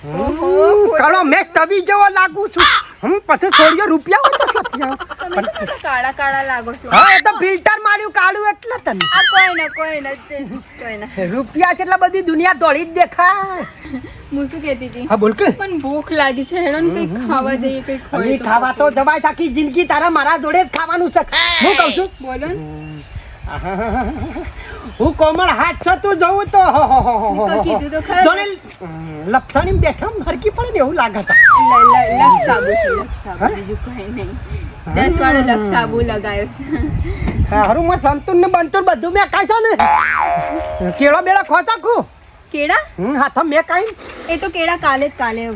કાળો મેં તવી જેવો લાગુ છું પછી છોડ્યો રૂપિયા હોય તો ક્યાંથી આવો? તમે તો કાળા કાળા લાગો છો. હા એ તો ફિલ્ટર માર્યું કાળું એટલે તને આ કોઈ ના રૂપિયા છે એટલે બધી દુનિયા દોડી જ દેખાય. હું શું કહેતી હતી હા બોલ કે પણ ભૂખ લાગી છે હેડો ને કંઈક ખાવા જઈએ કંઈક હોય હજી ખાવા તો જવાય આખી જિંદગી તારા મારા જોડે જ ખાવાનું છે હું કહું છું બોલો ને. હું કોમળ હાથ છે તું જોઉં તો તો કીધું તો ખરા. જોડે લપસણી બેઠા હરકી પડે ને એવું લાગે છે. લક્ષ સાબુ છે લક્ષ સાબુ બીજું કઈ નહીં 10 વાળો લક્ષ સાબુ લગાયો છે હારું માં સંતુર ને બંતુર બધું મેં કાઈ છે ને કેળો બેળો ખોચાખું કેળા હાથમાં મેં કાઈ એ તો કેળા કાલે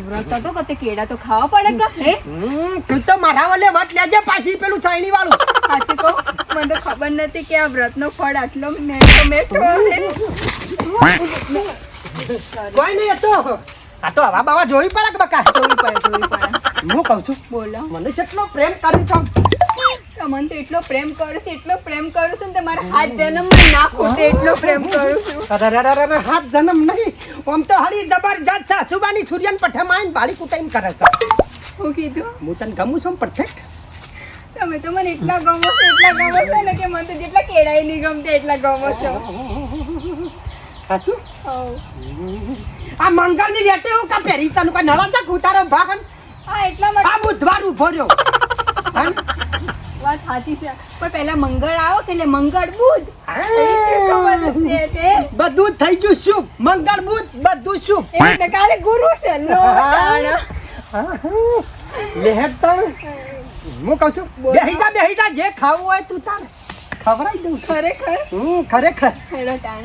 વ્રત હતો કતે કેળા તો ખાવા પડે કે હે તું તો મારા વલે વટ લેજે પાછી પેલું ચાઈની વાળું સાચું કહું મને તો ખબર નથી કે આ વ્રતનો ફળ આટલો મેઠો મેઠો હે કોઈ નહીં હતો આ તો હવા બાવા જોઈ પડે કે બકા જોવી પડે હું કહું છું બોલો મને કેટલો પ્રેમ કરી છું તમને તો એટલો પ્રેમ કરું છું ને તમારા હાથ જન્મમાં ના ખૂટે એટલો પ્રેમ કરું છું અરે હાથ જન્મ નહીં આમ તો હળી જબરજસ્ત છે સુબાની સૂર્યન પઠામાં આવીને બાળી કુટાઈને કરે છે હું કીધું હું તને ગમું છું પરફેક્ટ તમે તો મને એટલા ગમો છો ને કે મને તો જેટલા કેળાય નહીં ગમતા એટલા ગમો છો હા શું હોવ. આ મંગળની વેટે હું કા પહેરી તને કોઈ નળા છે ઉતારો ભાગ હા એટલા માટે આ બુધવાર ઉભો રહ્યો વાત સાચી છે પણ પહેલા મંગળ આવો કે એટલે મંગળ બુધ ખબર હશે તે બધું જ થઈ ગયું શુભ મંગળ બુધ બધું શુભ એટલે કાલે ગુરુ છે લો તાણ. લેહેર તો હું કહું છું બેહી જા જે ખાવું હોય તું તારે ખવડાવી દઉં ખરેખર ખરેખર હેડો તાણ